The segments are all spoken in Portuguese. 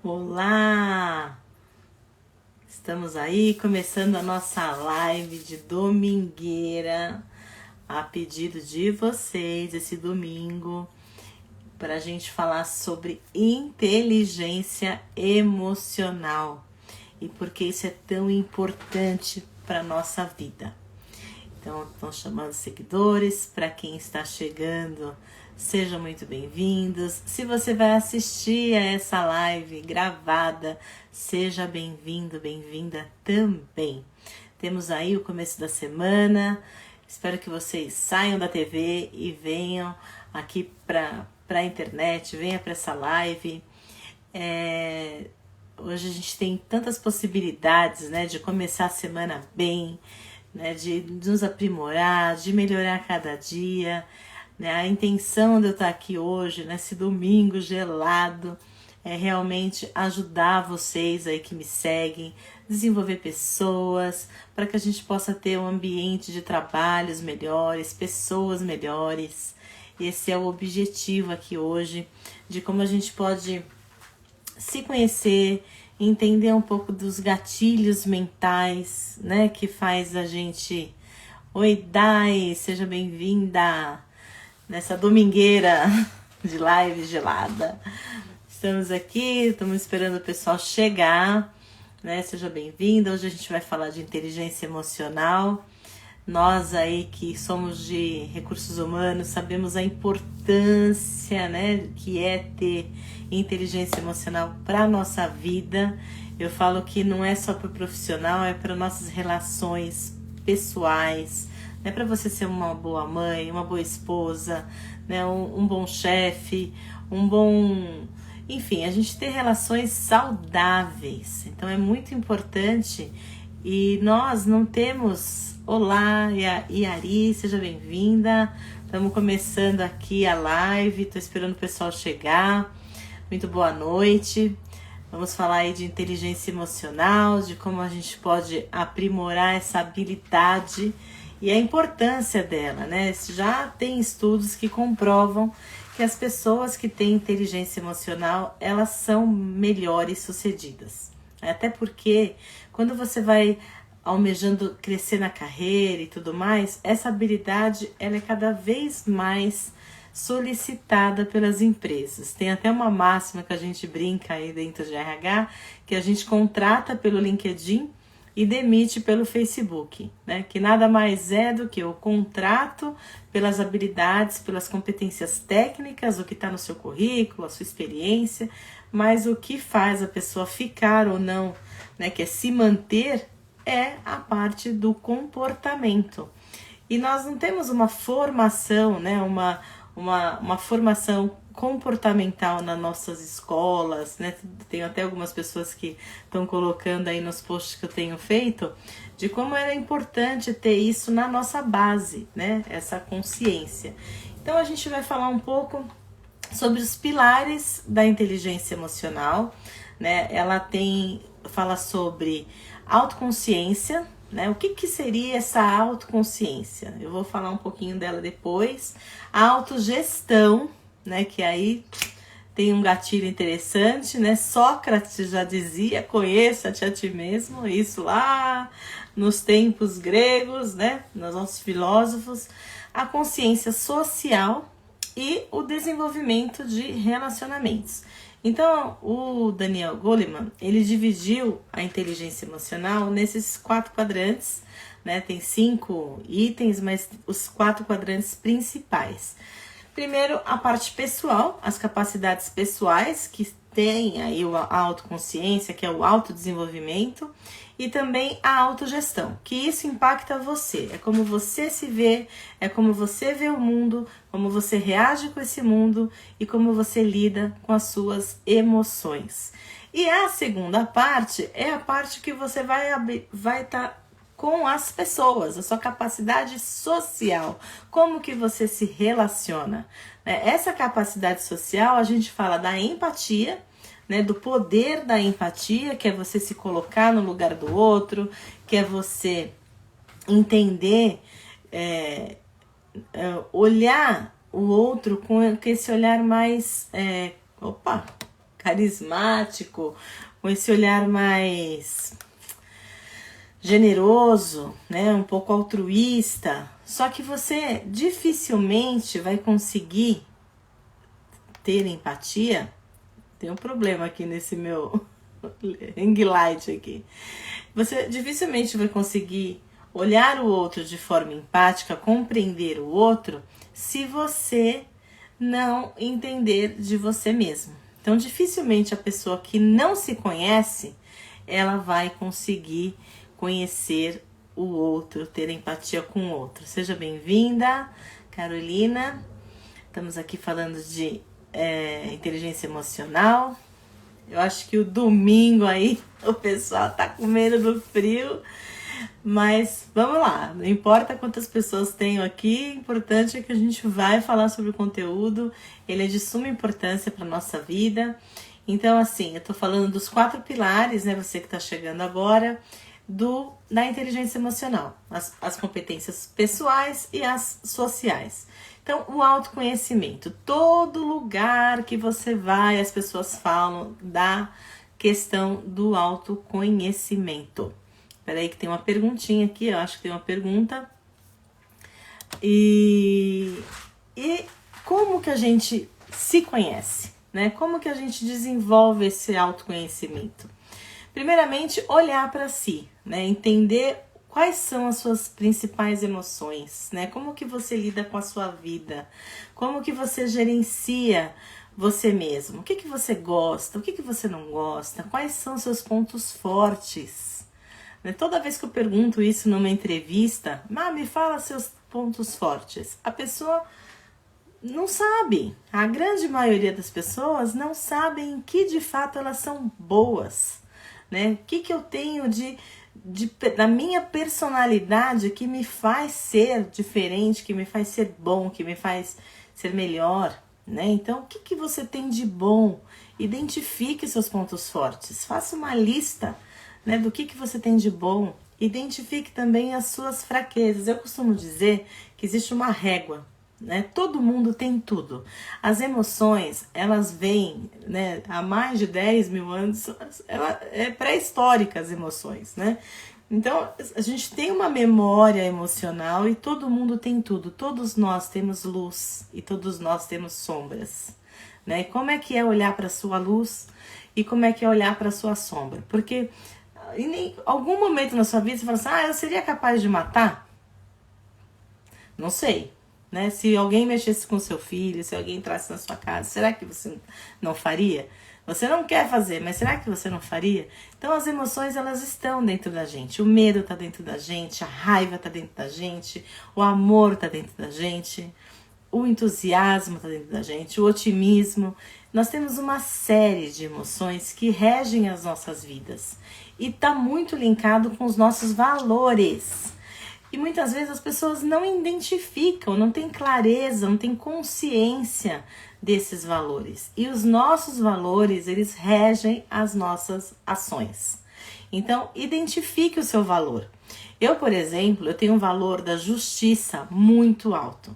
Olá! Estamos aí começando a nossa live de domingueira a pedido de vocês esse domingo para a gente falar sobre inteligência emocional e por que isso é tão importante para a nossa vida. Então, estão chamando seguidores, para quem está chegando, sejam muito bem-vindos. Se você vai assistir a essa live gravada, seja bem-vindo, bem-vinda também. Temos aí o começo da semana, espero que vocês saiam da TV e venham aqui para a internet, venham para essa live. Hoje a gente tem tantas possibilidades, né, de começar a semana bem, né, de nos aprimorar, de melhorar cada dia, né? A intenção de eu estar aqui hoje, nesse domingo gelado, é realmente ajudar vocês aí que me seguem, desenvolver pessoas, para que a gente possa ter um ambiente de trabalhos melhores, pessoas melhores. Esse é o objetivo aqui hoje, de como a gente pode se conhecer, entender um pouco dos gatilhos mentais, né, que faz a gente... Oi, Dai, seja bem-vinda nessa domingueira de live gelada. Estamos aqui, estamos esperando o pessoal chegar, né, seja bem-vinda. Hoje a gente vai falar de inteligência emocional. Nós aí que somos de recursos humanos sabemos a importância, né, que é ter inteligência emocional para a nossa vida. Eu falo que não é só para o profissional, é para nossas relações pessoais, né, para você ser uma boa mãe, uma boa esposa, né, um bom chefe, enfim, a gente ter relações saudáveis. Então é muito importante e nós não temos... Olá, Yari, seja bem-vinda. Estamos começando aqui a live, estou esperando o pessoal chegar. Muito boa noite. Vamos falar aí de inteligência emocional, de como a gente pode aprimorar essa habilidade e a importância dela, né? Já tem estudos que comprovam que as pessoas que têm inteligência emocional, elas são melhores sucedidas. Até porque quando você vai almejando crescer na carreira e tudo mais, essa habilidade ela é cada vez mais solicitada pelas empresas. Tem até uma máxima que a gente brinca aí dentro de RH, que a gente contrata pelo LinkedIn e demite pelo Facebook, né? Que nada mais é do que o contrato pelas habilidades, pelas competências técnicas, o que está no seu currículo, a sua experiência, mas o que faz a pessoa ficar ou não, né, que é se manter, é a parte do comportamento. E nós não temos uma formação, né, uma formação comportamental nas nossas escolas, né? Tem até algumas pessoas que estão colocando aí nos posts que eu tenho feito, de como era importante ter isso na nossa base, né? Essa consciência. Então a gente vai falar um pouco sobre os pilares da inteligência emocional, né? Ela fala sobre autoconsciência, né? O que seria essa autoconsciência? Eu vou falar um pouquinho dela depois. A autogestão, né? Que aí tem um gatilho interessante, né? Sócrates já dizia, conheça-te a ti mesmo, isso lá nos tempos gregos, né? Nos nossos filósofos. A consciência social e o desenvolvimento de relacionamentos. Então, o Daniel Goleman, ele dividiu a inteligência emocional nesses 4 quadrantes, né? Tem 5 itens, mas os 4 quadrantes principais. Primeiro, a parte pessoal, as capacidades pessoais, que tem aí a autoconsciência, que é o autodesenvolvimento, e também a autogestão, que isso impacta você. É como você se vê, é como você vê o mundo, como você reage com esse mundo e como você lida com as suas emoções. E a segunda parte é a parte que você vai estar com as pessoas, a sua capacidade social, como que você se relaciona. Essa capacidade social, a gente fala da empatia, né, do poder da empatia, que é você se colocar no lugar do outro, que é você entender, olhar o outro com esse olhar mais... carismático, com esse olhar mais generoso, né? Um pouco altruísta. Só que você dificilmente vai conseguir ter empatia. Tem um problema aqui nesse meu ring light aqui. Você dificilmente vai conseguir olhar o outro de forma empática, compreender o outro, se você não entender de você mesmo. Então, dificilmente a pessoa que não se conhece, ela vai conseguir conhecer o outro, ter empatia com o outro. Seja bem-vinda, Carolina. Estamos aqui falando de inteligência emocional. Eu acho que o domingo aí o pessoal tá com medo do frio, mas vamos lá, não importa quantas pessoas tenho aqui, o importante é que a gente vai falar sobre o conteúdo, ele é de suma importância para nossa vida. Então, assim, eu tô falando dos 4 pilares, né, você que tá chegando agora, da inteligência emocional, as competências pessoais e as sociais. Então, o autoconhecimento, todo lugar que você vai, as pessoas falam da questão do autoconhecimento. Espera aí que tem uma perguntinha aqui, eu acho que tem uma pergunta. E como que a gente se conhece, né? Como que a gente desenvolve esse autoconhecimento? Primeiramente, olhar para si, né? Entender quais são as suas principais emoções, né? Como que você lida com a sua vida? Como que você gerencia você mesmo? O que que você gosta? O que que você não gosta? Quais são seus pontos fortes? Né? Toda vez que eu pergunto isso numa entrevista, me fala seus pontos fortes. A pessoa não sabe. A grande maioria das pessoas não sabem em que de fato elas são boas, né? O que que eu tenho da minha personalidade que me faz ser diferente, que me faz ser bom, que me faz ser melhor, né? Então, o que que você tem de bom? Identifique seus pontos fortes, faça uma lista, né, do que você tem de bom, identifique também as suas fraquezas. Eu costumo dizer que existe uma régua, né? Todo mundo tem tudo. As emoções, elas vêm, né, há mais de 10 mil anos, é pré-histórica as emoções, né? Então, a gente tem uma memória emocional e todo mundo tem tudo. Todos nós temos luz e todos nós temos sombras, né? E como é que é olhar para a sua luz e como é que é olhar para a sua sombra? Porque em algum momento na sua vida você fala assim, eu seria capaz de matar? Não sei. Né? Se alguém mexesse com seu filho, se alguém entrasse na sua casa, será que você não faria? Você não quer fazer, mas será que você não faria? Então as emoções, elas estão dentro da gente. O medo está dentro da gente, a raiva está dentro da gente, o amor está dentro da gente, o entusiasmo está dentro da gente, o otimismo. Nós temos uma série de emoções que regem as nossas vidas e está muito linkado com os nossos valores. E muitas vezes as pessoas não identificam, não têm clareza, não têm consciência desses valores. E os nossos valores, eles regem as nossas ações. Então, identifique o seu valor. Eu, por exemplo, eu tenho um valor da justiça muito alto.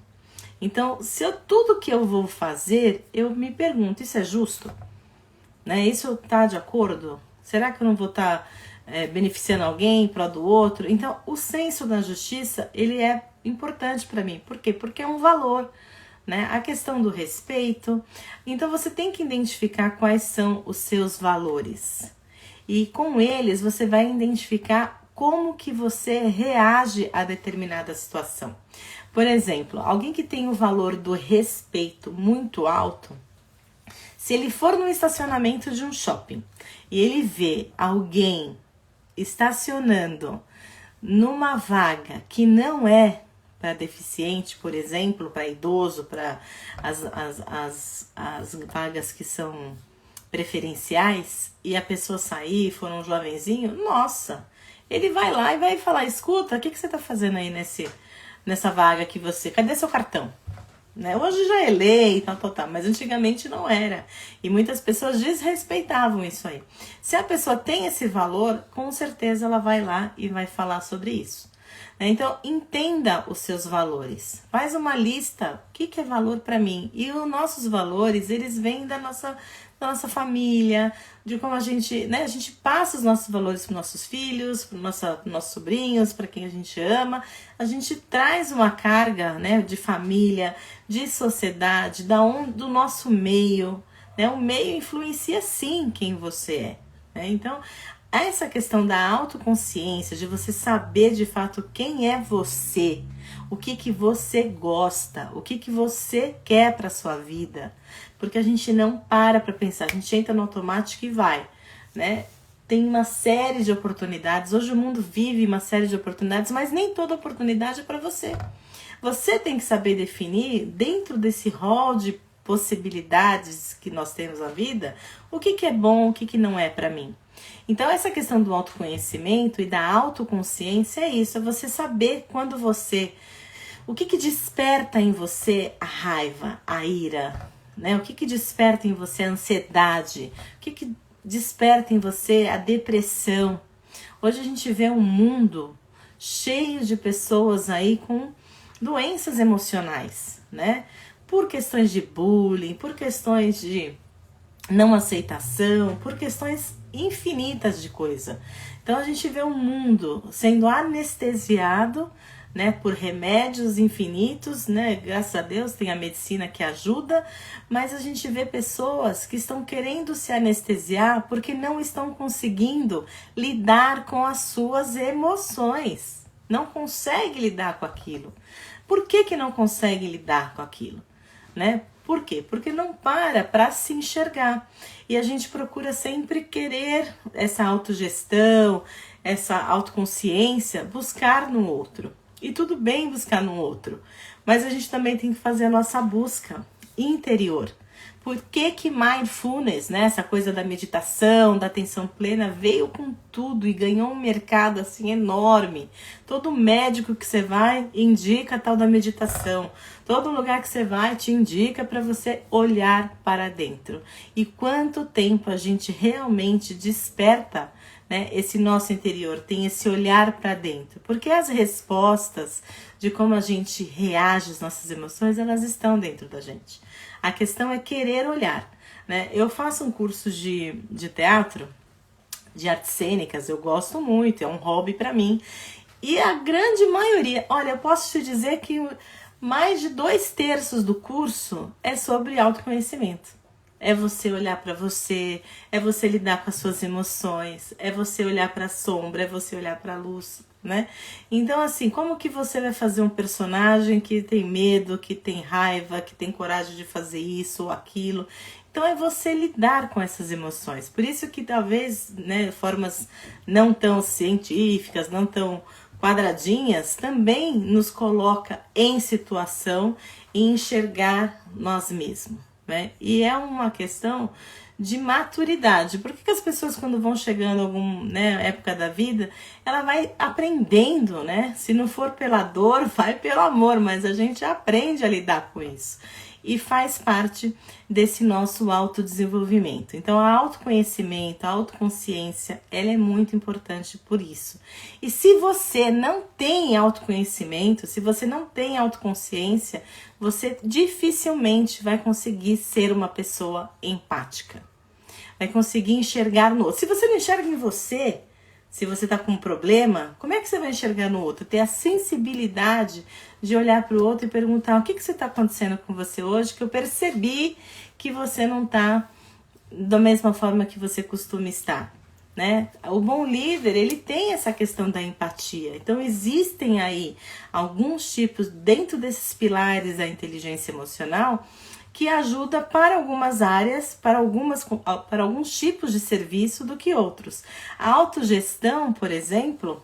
Então, tudo que eu vou fazer, eu me pergunto, isso é justo? Né? Isso está de acordo? Será que eu não vou estar beneficiando alguém em prol do outro? Então, o senso da justiça, ele é importante para mim. Por quê? Porque é um valor, né? A questão do respeito. Então, você tem que identificar quais são os seus valores. E com eles, você vai identificar como que você reage a determinada situação. Por exemplo, alguém que tem o valor do respeito muito alto, se ele for no estacionamento de um shopping e ele vê alguém estacionando numa vaga que não é para deficiente, por exemplo, para idoso, para as vagas que são preferenciais, e a pessoa sair, for um jovenzinho, nossa, ele vai lá e vai falar, escuta, o que você está fazendo aí nessa vaga que você... Cadê seu cartão? Né? Hoje já é lei, tal, mas antigamente não era. E muitas pessoas desrespeitavam isso aí. Se a pessoa tem esse valor, com certeza ela vai lá e vai falar sobre isso. Então, entenda os seus valores. Faz uma lista, o que é valor para mim? E os nossos valores, eles vêm da nossa da nossa família, de como a gente, né, a gente passa os nossos valores para nossos filhos, para nossos sobrinhos, para quem a gente ama. A gente traz uma carga, né, de família, de sociedade, do nosso meio, né? O meio influencia sim quem você é, né? Então, essa questão da autoconsciência, de você saber de fato quem é você, o que você gosta, o que você quer para sua vida, porque a gente não para pensar, a gente entra no automático e vai, né? Tem uma série de oportunidades, hoje o mundo vive uma série de oportunidades, mas nem toda oportunidade é para você. Você tem que saber definir, dentro desse rol de possibilidades que nós temos na vida, o que é bom, o que não é para mim. Então, essa questão do autoconhecimento e da autoconsciência é isso, é você saber quando você... O que desperta em você a raiva, a ira, né? O que desperta em você a ansiedade, o que desperta em você a depressão. Hoje a gente vê um mundo cheio de pessoas aí com doenças emocionais, né? Por questões de bullying, por questões de não aceitação, por questões infinitas de coisa. Então a gente vê um mundo sendo anestesiado, né, por remédios infinitos, né? Graças a Deus tem a medicina que ajuda, mas a gente vê pessoas que estão querendo se anestesiar porque não estão conseguindo lidar com as suas emoções. Não consegue lidar com aquilo. Por que não consegue lidar com aquilo, né? Por quê? Porque não para se enxergar. E a gente procura sempre querer essa autogestão, essa autoconsciência, buscar no outro. E tudo bem buscar no outro, mas a gente também tem que fazer a nossa busca interior. Por que mindfulness, né, essa coisa da meditação, da atenção plena, veio com tudo e ganhou um mercado assim enorme. Todo médico que você vai indica a tal da meditação. Todo lugar que você vai te indica para você olhar para dentro. E quanto tempo a gente realmente desperta, né, esse nosso interior, tem esse olhar para dentro. Porque as respostas de como a gente reage às nossas emoções, elas estão dentro da gente. A questão é querer olhar, né? Eu faço um curso de teatro, de artes cênicas, eu gosto muito, é um hobby para mim. E a grande maioria, olha, eu posso te dizer que mais de 2/3 do curso é sobre autoconhecimento. É você olhar para você, é você lidar com as suas emoções, é você olhar para a sombra, é você olhar para a luz, né? Então, assim, como que você vai fazer um personagem que tem medo, que tem raiva, que tem coragem de fazer isso ou aquilo? Então, é você lidar com essas emoções. Por isso que talvez, né, formas não tão científicas, não tão quadradinhas, também nos coloca em situação e enxergar nós mesmos, né? E é uma questão de maturidade. Por que as pessoas, quando vão chegando a alguma, né, época da vida, ela vai aprendendo, né? Se não for pela dor, vai pelo amor, mas a gente aprende a lidar com isso. E faz parte desse nosso autodesenvolvimento. Então, o autoconhecimento, a autoconsciência, ela é muito importante por isso. E se você não tem autoconhecimento, se você não tem autoconsciência, você dificilmente vai conseguir ser uma pessoa empática. Vai conseguir enxergar no outro. Se você não enxerga em você, se você está com um problema, como é que você vai enxergar no outro? Ter a sensibilidade de olhar para o outro e perguntar: o que você está acontecendo com você hoje, que eu percebi que você não está da mesma forma que você costuma estar, né? O bom líder, ele tem essa questão da empatia. Então, existem aí alguns tipos, dentro desses pilares da inteligência emocional, que ajuda para algumas áreas, para alguns tipos de serviço do que outros. A autogestão, por exemplo,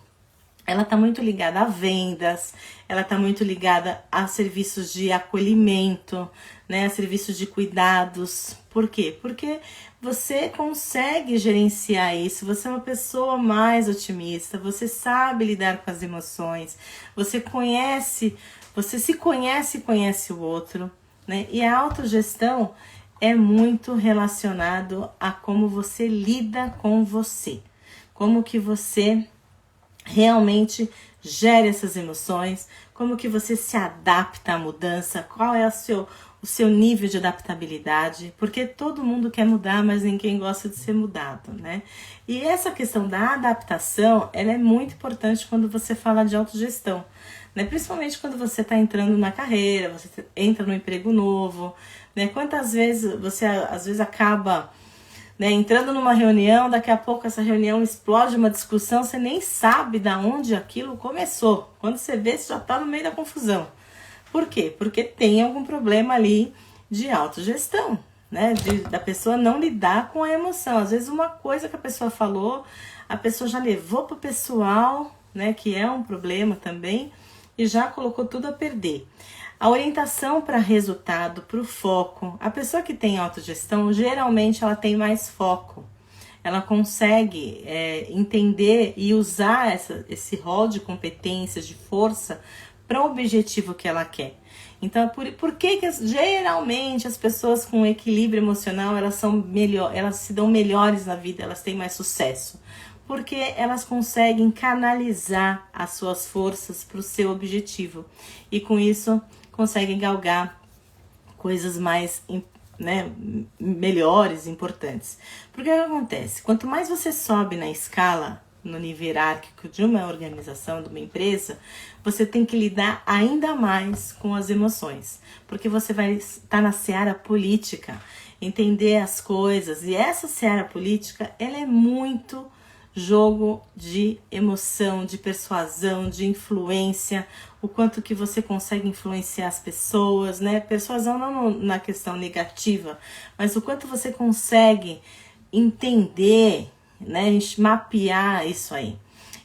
ela está muito ligada a vendas, ela está muito ligada a serviços de acolhimento, né, a serviços de cuidados. Por quê? Porque você consegue gerenciar isso, você é uma pessoa mais otimista, você sabe lidar com as emoções, você se conhece e conhece o outro, né? E a autogestão é muito relacionado a como você lida com você, como que você realmente gere essas emoções, como que você se adapta à mudança, qual é o seu nível de adaptabilidade, porque todo mundo quer mudar, mas ninguém gosta de ser mudado, né? E essa questão da adaptação, ela é muito importante quando você fala de autogestão, né? Principalmente quando você está entrando na carreira, você entra no emprego novo, né? Quantas vezes você às vezes acaba, né, entrando numa reunião, daqui a pouco essa reunião explode uma discussão, você nem sabe de onde aquilo começou. Quando você vê, você já está no meio da confusão. Por quê? Porque tem algum problema ali de autogestão, né? Da pessoa não lidar com a emoção. Às vezes uma coisa que a pessoa falou, a pessoa já levou para o pessoal, né, que é um problema também, e já colocou tudo a perder. A orientação para resultado, para o foco. A pessoa que tem autogestão, geralmente ela tem mais foco. Ela consegue entender e usar esse rol de competências, de força, para o objetivo que ela quer. Então, por que geralmente as pessoas com equilíbrio emocional, elas se dão melhores na vida, elas têm mais sucesso? Porque elas conseguem canalizar as suas forças para o seu objetivo. E com isso, conseguem galgar coisas mais, né, melhores, importantes. Porque o que acontece? Quanto mais você sobe na escala, no nível hierárquico de uma organização, de uma empresa, você tem que lidar ainda mais com as emoções. Porque você vai estar na seara política, entender as coisas. E essa seara política, ela é muito jogo de emoção, de persuasão, de influência, o quanto que você consegue influenciar as pessoas, né? Persuasão não na questão negativa, mas o quanto você consegue entender, né? Mapear isso aí.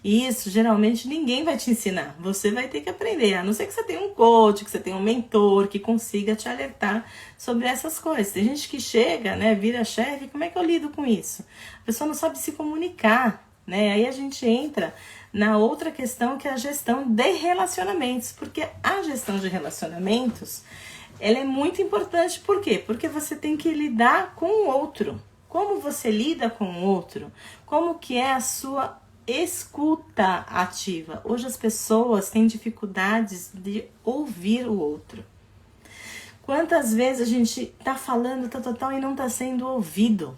E isso, geralmente, ninguém vai te ensinar. Você vai ter que aprender, a não ser que você tenha um coach, que você tenha um mentor, que consiga te alertar sobre essas coisas. Tem gente que chega, né, vira chefe, como é que eu lido com isso? A pessoa não sabe se comunicar, né? Aí a gente entra na outra questão, que é a gestão de relacionamentos. Porque a gestão de relacionamentos, ela é muito importante. Por quê? Porque você tem que lidar com o outro. Como você lida com o outro? Como que é a sua escuta ativa? Hoje as pessoas têm dificuldades de ouvir o outro. Quantas vezes a gente tá falando e não tá sendo ouvido,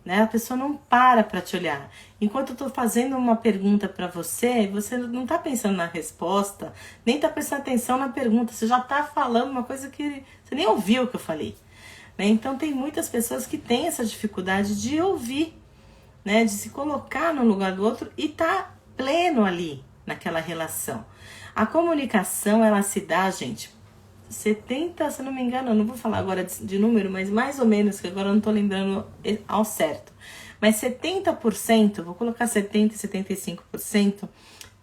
né? A pessoa não para te olhar. Enquanto eu tô fazendo uma pergunta para você, você não tá pensando na resposta, nem tá prestando atenção na pergunta, você já tá falando uma coisa que você nem ouviu o que eu falei, né? Então tem muitas pessoas que têm essa dificuldade de ouvir, né, de se colocar no lugar do outro e tá pleno ali naquela relação. A comunicação, ela se dá, gente, 70, se eu não me engano, eu não vou falar agora de número, mas mais ou menos, que agora eu não tô lembrando ao certo, mas 70%, vou colocar 70% e 75%,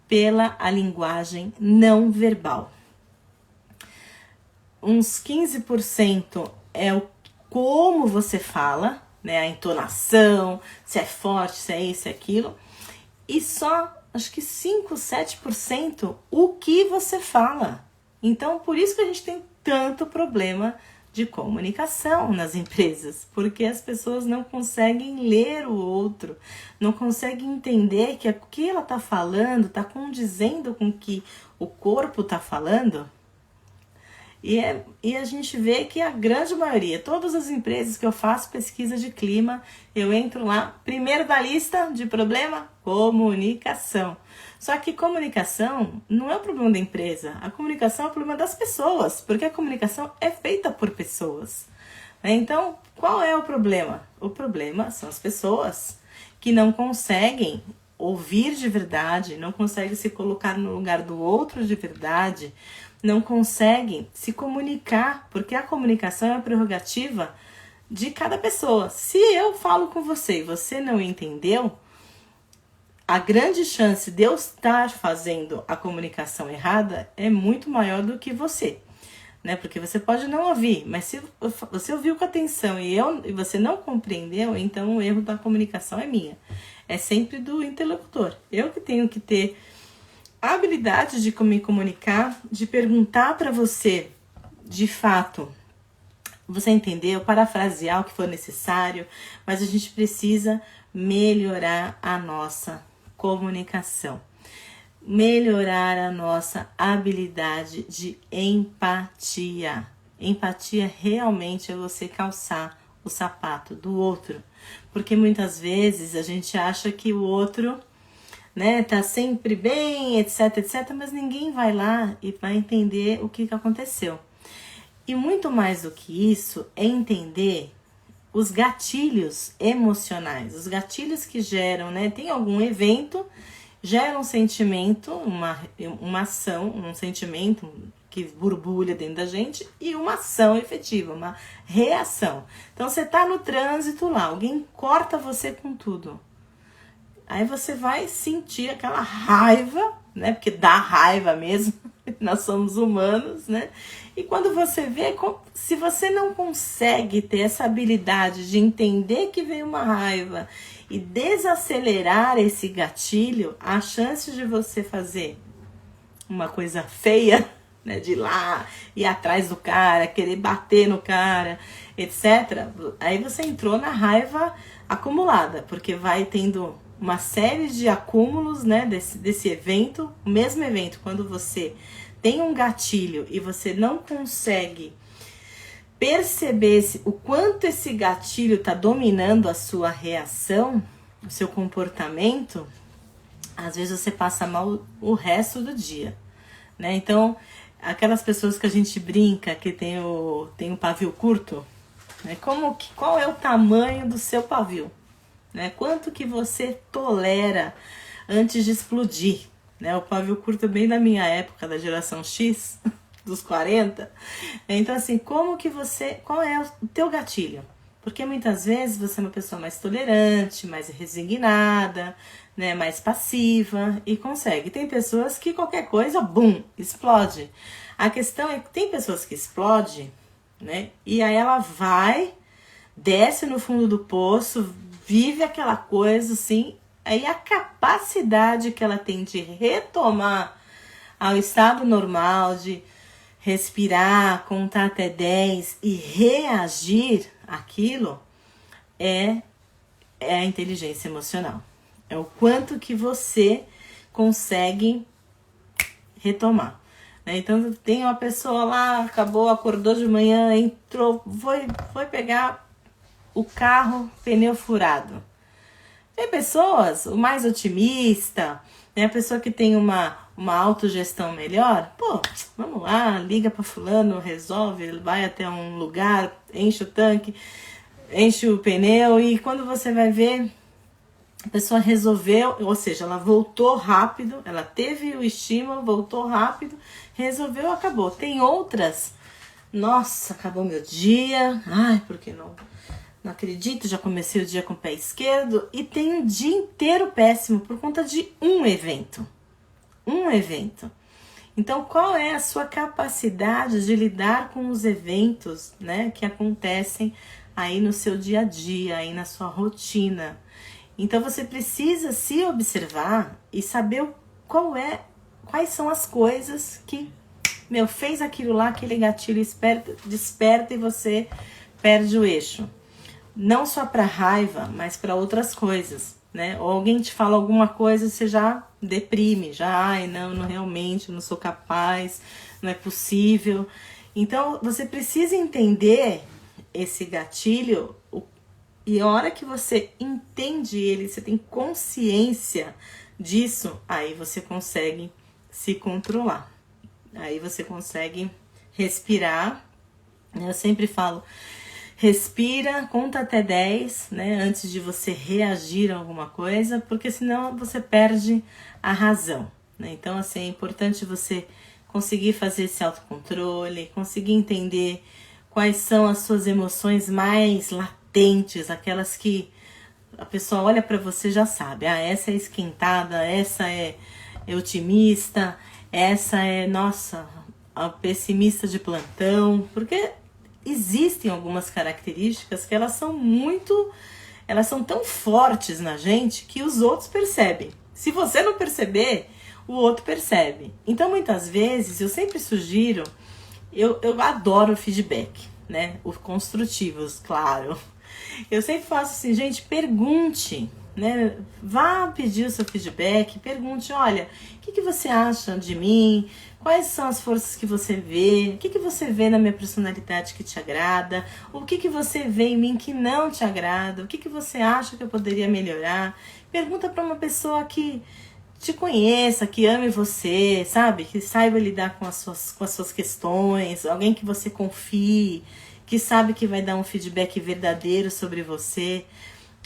pela a linguagem não verbal. Uns 15% é o como você fala, né, a entonação, se é forte, se é isso, se é aquilo. E só, acho que 5, 7% o que você fala. Então, por isso que a gente tem tanto problema de comunicação nas empresas. Porque as pessoas não conseguem ler o outro, não conseguem entender que o que ela está falando está condizendo com o que o corpo está falando. E a gente vê que a grande maioria, todas as empresas que eu faço pesquisa de clima, eu entro lá, primeiro da lista de problema, comunicação. Só que comunicação não é o problema da empresa, a comunicação é o problema das pessoas, porque a comunicação é feita por pessoas. Então, qual é o problema? O problema são as pessoas que não conseguem ouvir de verdade, não conseguem se colocar no lugar do outro de verdade, não conseguem se comunicar, porque a comunicação é a prerrogativa de cada pessoa. Se eu falo com você e você não entendeu, a grande chance de eu estar fazendo a comunicação errada é muito maior do que você, né? Porque você pode não ouvir, mas se você ouviu com atenção e você não compreendeu, então o erro da comunicação é minha. É sempre do interlocutor. Eu que tenho que ter a habilidade de me comunicar, de perguntar para você, de fato, você entendeu, parafrasear o que for necessário, mas a gente precisa melhorar a nossa comunicação. melhorar a nossa habilidade de empatia. Empatia realmente é você calçar o sapato do outro, porque muitas vezes a gente acha que o outro, né, tá sempre bem, etc, etc, mas ninguém vai lá e vai entender o que aconteceu. E muito mais do que isso é entender os gatilhos emocionais, os gatilhos que geram, né, tem algum evento, gera um sentimento, uma ação, um sentimento que borbulha dentro da gente e uma ação efetiva, uma reação. Então você tá no trânsito lá, alguém corta você com tudo. Aí você vai sentir aquela raiva, né? Porque dá raiva mesmo, nós somos humanos, né? E quando você vê, se você não consegue ter essa habilidade de entender que veio uma raiva e desacelerar esse gatilho, a chance de você fazer uma coisa feia, né, de ir lá, ir atrás do cara, querer bater no cara, etc. Aí você entrou na raiva acumulada, porque vai tendo uma série de acúmulos, né, desse evento, o mesmo evento, quando você tem um gatilho e você não consegue perceber o quanto esse gatilho está dominando a sua reação, o seu comportamento, às vezes você passa mal o resto do dia, né? Então, aquelas pessoas que a gente brinca que tem o pavio curto, né? Qual é o tamanho do seu pavio? Né? Quanto que você tolera antes de explodir? Né? O pavio curto é bem da minha época, da geração X, dos 40. Então, assim, qual é o teu gatilho? Porque muitas vezes você é uma pessoa mais tolerante, mais resignada, né, mais passiva e consegue. Tem pessoas que qualquer coisa, bum, explode. A questão é que tem pessoas que explodem, né, e aí ela vai, desce no fundo do poço, vive aquela coisa assim, aí a capacidade que ela tem de retomar ao estado normal, de respirar, contar até 10 e reagir àquilo, é a inteligência emocional. É o quanto que você consegue retomar. Né? Então tem uma pessoa lá, acordou de manhã, entrou, foi pegar o carro, pneu furado. Tem pessoas, o mais otimista, né, a pessoa que tem uma autogestão melhor, pô, vamos lá, liga para fulano, resolve, vai até um lugar, enche o tanque, enche o pneu e quando você vai ver, a pessoa resolveu, ou seja, ela voltou rápido, ela teve o estímulo, voltou rápido, resolveu, acabou. Tem outras, nossa, acabou meu dia, ai, por que não acredito, já comecei o dia com o pé esquerdo e tem um dia inteiro péssimo por conta de um evento. Então, qual é a sua capacidade de lidar com os eventos, né, que acontecem aí no seu dia a dia, aí na sua rotina? Então, você precisa se observar e saber quais são as coisas que, fez aquilo lá, aquele gatilho desperta e você perde o eixo. Não só para raiva, mas para outras coisas, né? Ou alguém te fala alguma coisa, você já deprime, ai, não, realmente, não sou capaz, não é possível. Então, você precisa entender esse gatilho e a hora que você entende ele, você tem consciência disso, aí você consegue se controlar. Aí você consegue respirar. Eu sempre falo, respira, conta até 10, né, antes de você reagir a alguma coisa, porque senão você perde a razão, né? Então, assim, é importante você conseguir fazer esse autocontrole, conseguir entender quais são as suas emoções mais latentes, aquelas que a pessoa olha para você e já sabe, essa é esquentada, essa é otimista, essa é, nossa, a pessimista de plantão, porque existem algumas características que elas são tão fortes na gente que os outros percebem. Se você não perceber, o outro percebe. Então, muitas vezes, eu sempre sugiro, eu adoro feedback, né? Os construtivos, claro. Eu sempre faço assim, gente, pergunte, né? Vá pedir o seu feedback, pergunte, olha, o que você acha de mim? Quais são as forças que você vê? O que você vê na minha personalidade que te agrada? O que você vê em mim que não te agrada? O que você acha que eu poderia melhorar? Pergunta para uma pessoa que te conheça, que ame você, sabe? Que saiba lidar com as suas questões, alguém que você confie, que sabe que vai dar um feedback verdadeiro sobre você.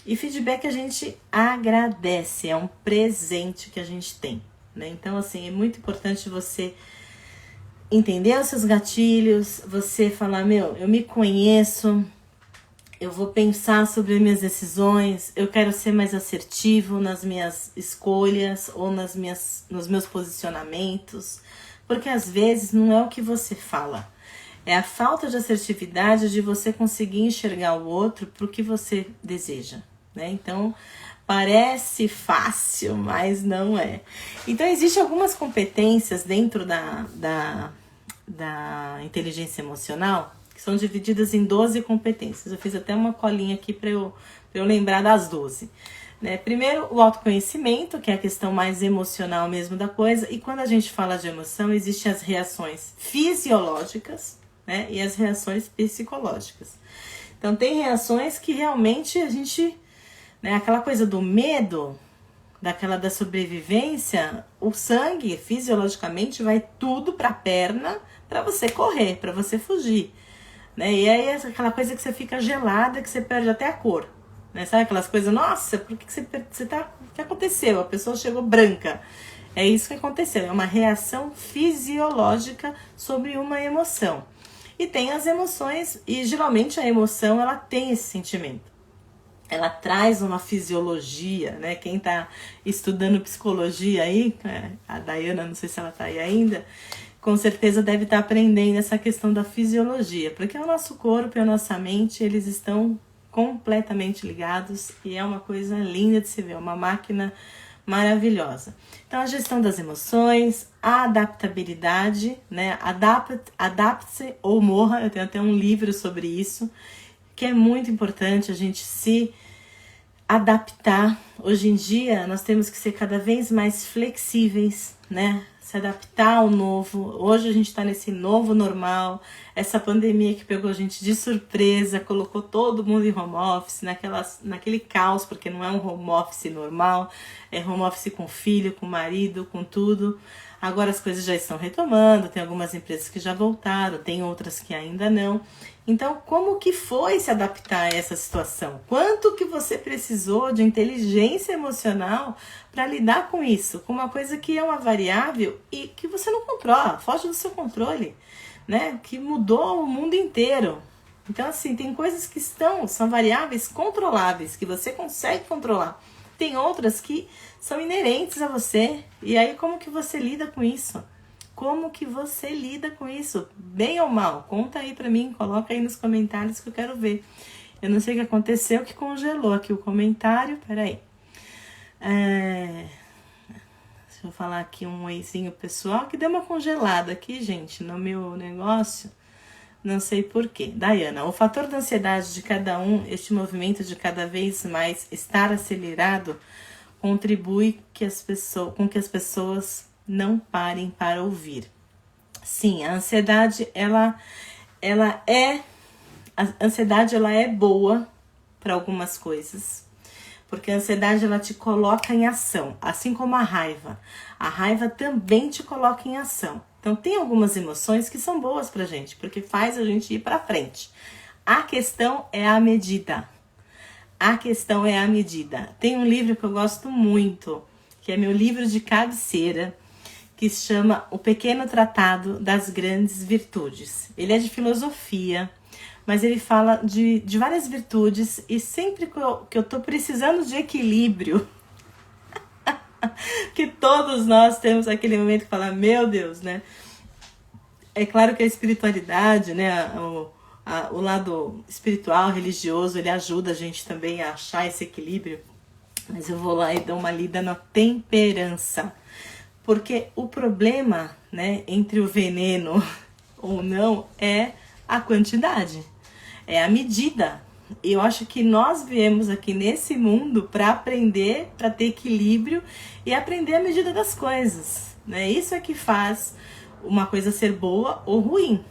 E feedback a gente agradece, é um presente que a gente tem, né? Então, assim, é muito importante você entender os seus gatilhos, você falar, eu me conheço, eu vou pensar sobre as minhas decisões, eu quero ser mais assertivo nas minhas escolhas ou nos meus posicionamentos, porque às vezes não é o que você fala, é a falta de assertividade de você conseguir enxergar o outro para o que você deseja, né? Então, parece fácil, mas não é. Então, existem algumas competências dentro da inteligência emocional que são divididas em 12 competências. Eu fiz até uma colinha aqui para eu lembrar das 12. Né? Primeiro, o autoconhecimento, que é a questão mais emocional mesmo da coisa. E quando a gente fala de emoção, existem as reações fisiológicas, né? E as reações psicológicas. Então, tem reações que realmente a gente... Né? Aquela coisa do medo, da sobrevivência, o sangue fisiologicamente vai tudo para a perna para você correr, para você fugir. Né? E aí é aquela coisa que você fica gelada, que você perde até a cor. Né? Sabe aquelas coisas, nossa, por que você tá... O que aconteceu? A pessoa chegou branca. É isso que aconteceu, é uma reação fisiológica sobre uma emoção. E tem as emoções, e geralmente a emoção ela tem esse sentimento. Ela traz uma fisiologia, né? Quem tá estudando psicologia aí, a Dayana, não sei se ela tá aí ainda, com certeza deve estar aprendendo essa questão da fisiologia, porque o nosso corpo e a nossa mente, eles estão completamente ligados e é uma coisa linda de se ver, uma máquina maravilhosa. Então, a gestão das emoções, a adaptabilidade, né? Adapte-se ou morra, eu tenho até um livro sobre isso, que é muito importante a gente se adaptar. Hoje em dia, nós temos que ser cada vez mais flexíveis, né? Se adaptar ao novo. Hoje a gente está nesse novo normal. Essa pandemia que pegou a gente de surpresa, colocou todo mundo em home office, naquele caos, porque não é um home office normal, é home office com filho, com marido, com tudo. Agora as coisas já estão retomando, tem algumas empresas que já voltaram, tem outras que ainda não. Então, como que foi se adaptar a essa situação? Quanto que você precisou de inteligência emocional para lidar com isso? Com uma coisa que é uma variável e que você não controla, foge do seu controle, né? Que mudou o mundo inteiro. Então, assim, tem coisas que são variáveis controláveis, que você consegue controlar. Tem outras que são inerentes a você. E aí, como que você lida com isso? Como que você lida com isso? Bem ou mal? Conta aí pra mim, coloca aí nos comentários que eu quero ver. Eu não sei o que aconteceu, que congelou aqui o comentário. Peraí. Deixa eu falar aqui um oizinho pessoal, que deu uma congelada aqui, gente, no meu negócio. Não sei porquê. Dayana, o fator da ansiedade de cada um, este movimento de cada vez mais estar acelerado, contribui com que as pessoas não parem para ouvir. Sim, a ansiedade, ela é boa para algumas coisas, porque a ansiedade ela te coloca em ação, assim como a raiva. A raiva também te coloca em ação. Então tem algumas emoções que são boas pra gente, porque faz a gente ir pra frente. A questão é a medida. A questão é a medida. Tem um livro que eu gosto muito, que é meu livro de cabeceira, que se chama O Pequeno Tratado das Grandes Virtudes. Ele é de filosofia, mas ele fala de várias virtudes, e sempre que eu tô precisando de equilíbrio, que todos nós temos aquele momento que fala, meu Deus, né? É claro que a espiritualidade, né, o lado espiritual, religioso, ele ajuda a gente também a achar esse equilíbrio, mas eu vou lá e dou uma lida na temperança. Porque o problema, né, entre o veneno ou não é a quantidade, é a medida. E eu acho que nós viemos aqui nesse mundo para aprender, para ter equilíbrio e aprender a medida das coisas, né? Isso é que faz uma coisa ser boa ou ruim.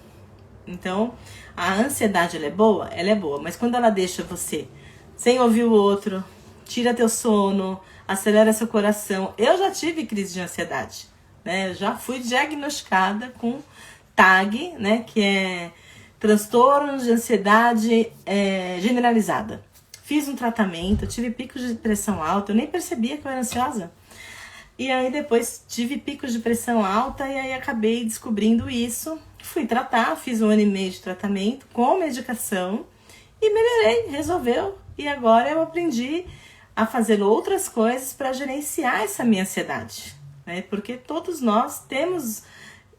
Então, a ansiedade ela é boa, mas quando ela deixa você sem ouvir o outro, tira teu sono, acelera seu coração. Eu já tive crise de ansiedade, né? Eu já fui diagnosticada com TAG, né? Que é transtorno de ansiedade generalizada. Fiz um tratamento, tive picos de pressão alta, eu nem percebia que eu era ansiosa. E aí depois tive picos de pressão alta e aí acabei descobrindo isso. Fui tratar, fiz 1 ano e meio de tratamento com medicação e melhorei, resolveu. E agora eu aprendi a fazer outras coisas para gerenciar essa minha ansiedade, né? Porque todos nós temos,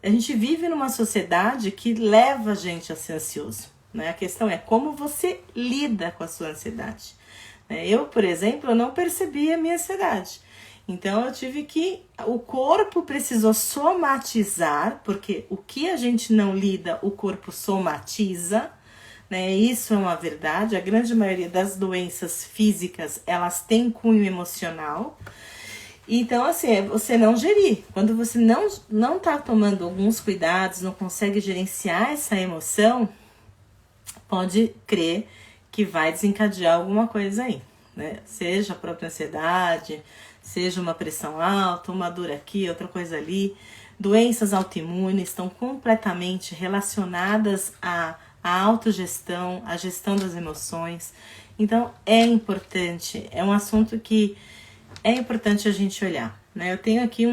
a gente vive numa sociedade que leva a gente a ser ansioso, né? A questão é como você lida com a sua ansiedade. Eu, por exemplo, eu não percebia a minha ansiedade. Então eu tive que, o corpo precisou somatizar, porque o que a gente não lida, o corpo somatiza, né? Isso é uma verdade. A grande maioria das doenças físicas, elas têm cunho emocional. Então, assim, é você não gerir. Quando você não tá tomando alguns cuidados, não consegue gerenciar essa emoção, pode crer que vai desencadear alguma coisa aí, né? Seja a própria ansiedade, seja uma pressão alta, uma dor aqui, outra coisa ali. Doenças autoimunes estão completamente relacionadas à autogestão, à gestão das emoções. Então, é importante, é um assunto que é importante a gente olhar, né? Eu tenho aqui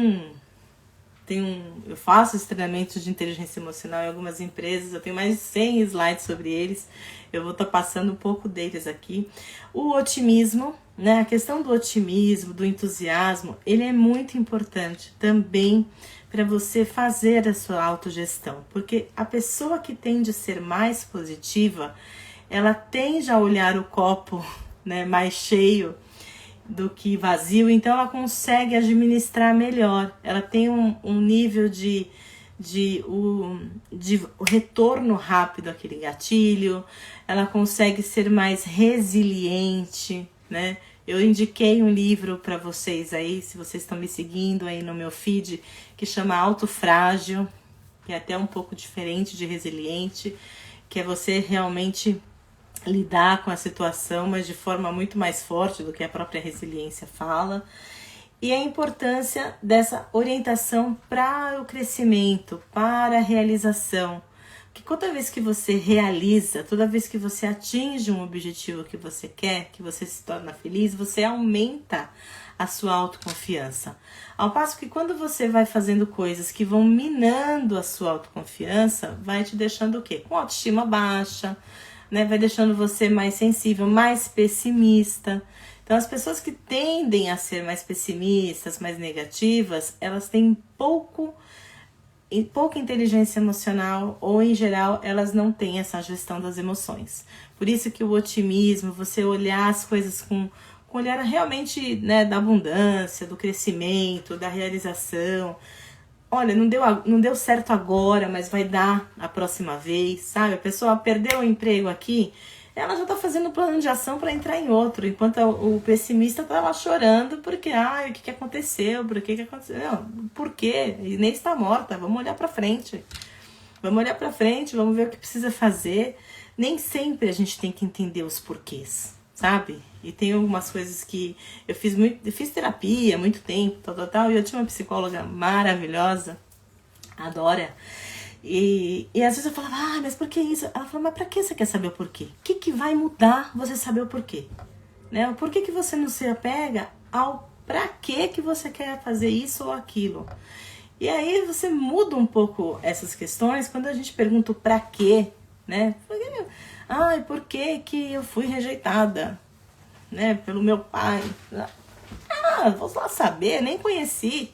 eu faço esse treinamento de inteligência emocional em algumas empresas, eu tenho mais de 100 slides sobre eles, eu vou estar passando um pouco deles aqui. O otimismo, né? A questão do otimismo, do entusiasmo, ele é muito importante também para você fazer a sua autogestão, porque a pessoa que tende a ser mais positiva, ela tende a olhar o copo, né, mais cheio do que vazio, então ela consegue administrar melhor, ela tem um nível de retorno rápido àquele gatilho, ela consegue ser mais resiliente, né? Eu indiquei um livro para vocês aí, se vocês estão me seguindo aí no meu feed, que chama Auto Frágil, que é até um pouco diferente de resiliente, que é você realmente lidar com a situação, mas de forma muito mais forte do que a própria resiliência fala. E a importância dessa orientação para o crescimento, para a realização. Que toda vez que você realiza, toda vez que você atinge um objetivo que você quer, que você se torna feliz, você aumenta a sua autoconfiança. Ao passo que quando você vai fazendo coisas que vão minando a sua autoconfiança, vai te deixando o quê? Com autoestima baixa, né? Vai deixando você mais sensível, mais pessimista. Então, as pessoas que tendem a ser mais pessimistas, mais negativas, elas têm pouca inteligência emocional, ou em geral elas não têm essa gestão das emoções. Por isso que o otimismo, você olhar as coisas com olhar realmente, né, da abundância, do crescimento, da realização. Olha, não deu certo agora, mas vai dar a próxima vez, sabe? A pessoa perdeu o emprego aqui, ela já tá fazendo plano de ação para entrar em outro, enquanto o pessimista tá lá chorando porque, o que aconteceu, por que aconteceu, não, por quê? Inês está morta, vamos olhar para frente, vamos ver o que precisa fazer. Nem sempre a gente tem que entender os porquês, sabe? E tem algumas coisas que eu fiz terapia há muito tempo, e eu tinha uma psicóloga maravilhosa, a Dora. E às vezes eu falava, mas por que isso? Ela falou, mas pra que você quer saber o porquê? O que vai mudar você saber o porquê? Né? O porquê que você não se apega ao pra que você quer fazer isso ou aquilo? E aí você muda um pouco essas questões quando a gente pergunta o pra quê, né? Por que eu fui rejeitada, né, pelo meu pai? Vou lá saber, nem conheci.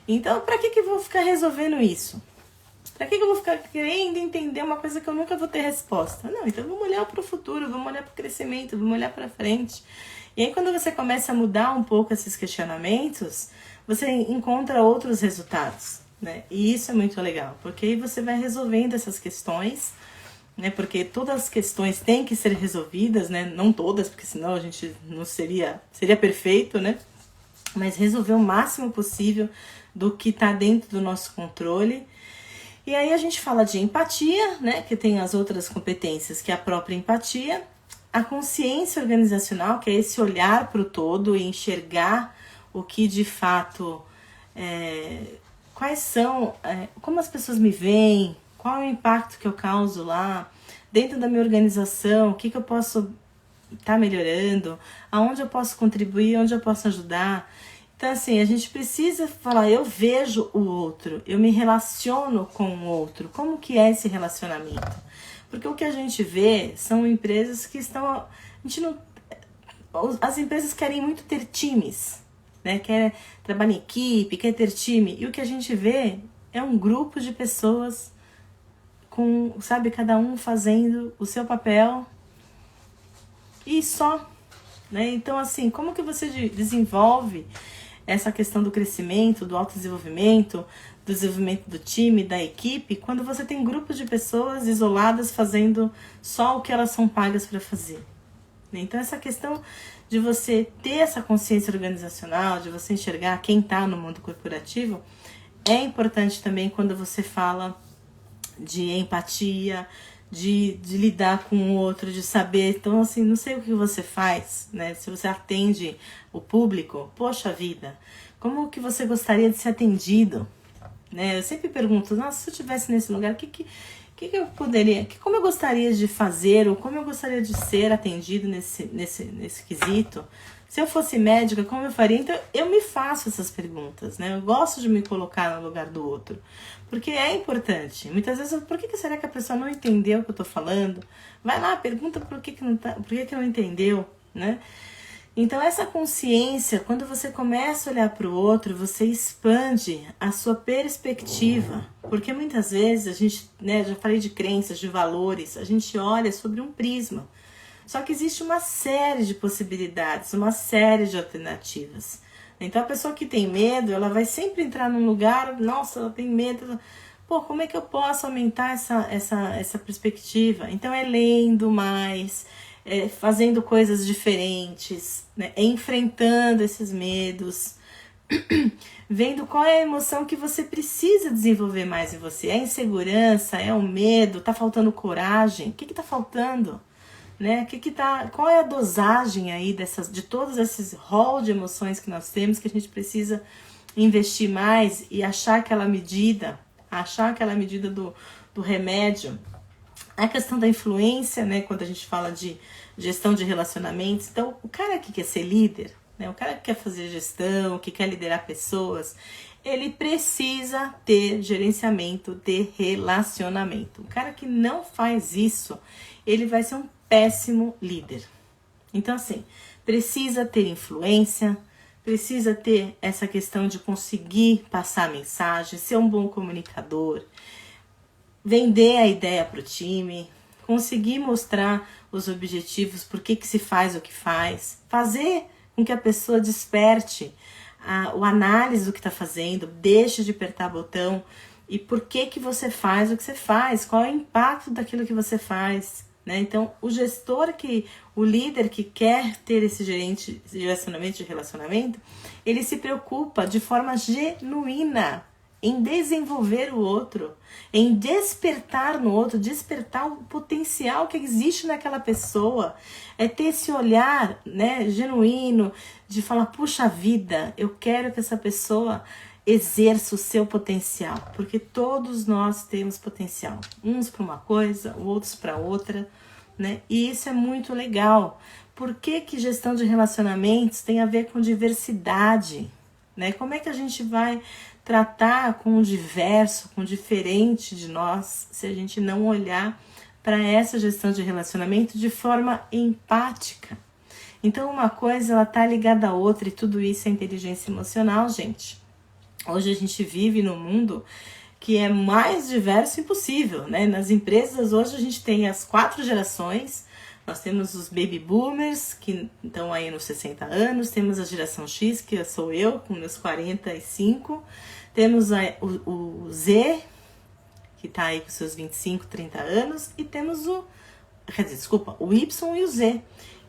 Então, pra que eu vou ficar resolvendo isso? Pra que eu vou ficar querendo entender uma coisa que eu nunca vou ter resposta? Não, então vamos olhar para o futuro, vamos olhar para o crescimento, vamos olhar para frente. E aí quando você começa a mudar um pouco esses questionamentos, você encontra outros resultados, né? E isso é muito legal, porque aí você vai resolvendo essas questões né? Porque todas as questões têm que ser resolvidas, né? Não todas, porque senão a gente não seria perfeito, né? Mas resolver o máximo possível do que está dentro do nosso controle. E aí a gente fala de empatia, né? Que tem as outras competências, que é a própria empatia, a consciência organizacional, que é esse olhar para o todo e enxergar o que de fato, quais são, como as pessoas me veem, qual é o impacto que eu causo lá, dentro da minha organização, o que eu posso estar melhorando, aonde eu posso contribuir, onde eu posso ajudar. Então, assim, a gente precisa falar, eu vejo o outro, eu me relaciono com o outro. Como que é esse relacionamento? Porque o que a gente vê são empresas que estão... A gente não, as empresas querem muito ter times, né? Quer trabalhar em equipe, quer ter time. E o que a gente vê é um grupo de pessoas com, sabe, cada um fazendo o seu papel e só, né? Então, assim, como que você desenvolve essa questão do crescimento, do autodesenvolvimento, do desenvolvimento do time, da equipe, quando você tem grupos de pessoas isoladas fazendo só o que elas são pagas para fazer? Então, essa questão de você ter essa consciência organizacional, de você enxergar quem está no mundo corporativo, é importante também quando você fala de empatia, de lidar com o outro, de saber. Então, assim, não sei o que você faz, né? Se você atende o público, poxa vida, como que você gostaria de ser atendido, né? Eu sempre pergunto, nossa, se eu estivesse nesse lugar, o que eu poderia, como eu gostaria de fazer, ou como eu gostaria de ser atendido nesse quesito? Se eu fosse médica, como eu faria? Então, eu me faço essas perguntas, né? Eu gosto de me colocar no lugar do outro, porque é importante. Muitas vezes, por que será que a pessoa não entendeu o que eu tô falando? Vai lá, pergunta por que não entendeu, né? Então, essa consciência, quando você começa a olhar para o outro, você expande a sua perspectiva. Porque muitas vezes a gente, né, já falei de crenças, de valores, a gente olha sobre um prisma. Só que existe uma série de possibilidades, uma série de alternativas. Então, a pessoa que tem medo, ela vai sempre entrar num lugar, nossa, ela tem medo. Pô, como é que eu posso aumentar essa perspectiva? Então, é lendo mais, fazendo coisas diferentes, né? Enfrentando esses medos, vendo qual é a emoção que você precisa desenvolver mais em você. É a insegurança, é o medo, tá faltando coragem? O que tá faltando? Né? Qual é a dosagem aí de todos esses rol de emoções que nós temos, que a gente precisa investir mais e achar aquela medida do remédio. A questão da influência, né? Quando a gente fala de gestão de relacionamentos. Então, o cara que quer ser líder, né? O cara que quer fazer gestão, que quer liderar pessoas, ele precisa ter gerenciamento de relacionamento. O cara que não faz isso, ele vai ser um péssimo líder. Então, assim, precisa ter influência, precisa ter essa questão de conseguir passar a mensagem, ser um bom comunicador, vender a ideia para o time, conseguir mostrar os objetivos, por que se faz o que faz, fazer com que a pessoa desperte o análise do que está fazendo, deixe de apertar botão e por que você faz o que você faz, qual é o impacto daquilo que você faz, né? Então, o líder que quer ter esse direcionamento de relacionamento, ele se preocupa de forma genuína em desenvolver o outro, em despertar no outro, despertar o potencial que existe naquela pessoa, é ter esse olhar, né, genuíno, de falar, puxa vida, eu quero que essa pessoa exerça o seu potencial, porque todos nós temos potencial, uns para uma coisa, outros para outra, né? E isso é muito legal. Por que gestão de relacionamentos tem a ver com diversidade, né? Como é que a gente vai tratar com o diverso, com o diferente de nós, se a gente não olhar para essa gestão de relacionamento de forma empática? Então, uma coisa, ela tá ligada à outra, e tudo isso é inteligência emocional, gente. Hoje a gente vive num mundo que é mais diverso impossível, né? Nas empresas, hoje a gente tem as 4 gerações. Nós temos os baby boomers, que estão aí nos 60 anos. Temos a geração X, que sou eu, com meus 45. Temos o Z, que está aí com seus 25, 30 anos, e temos o Y e o Z.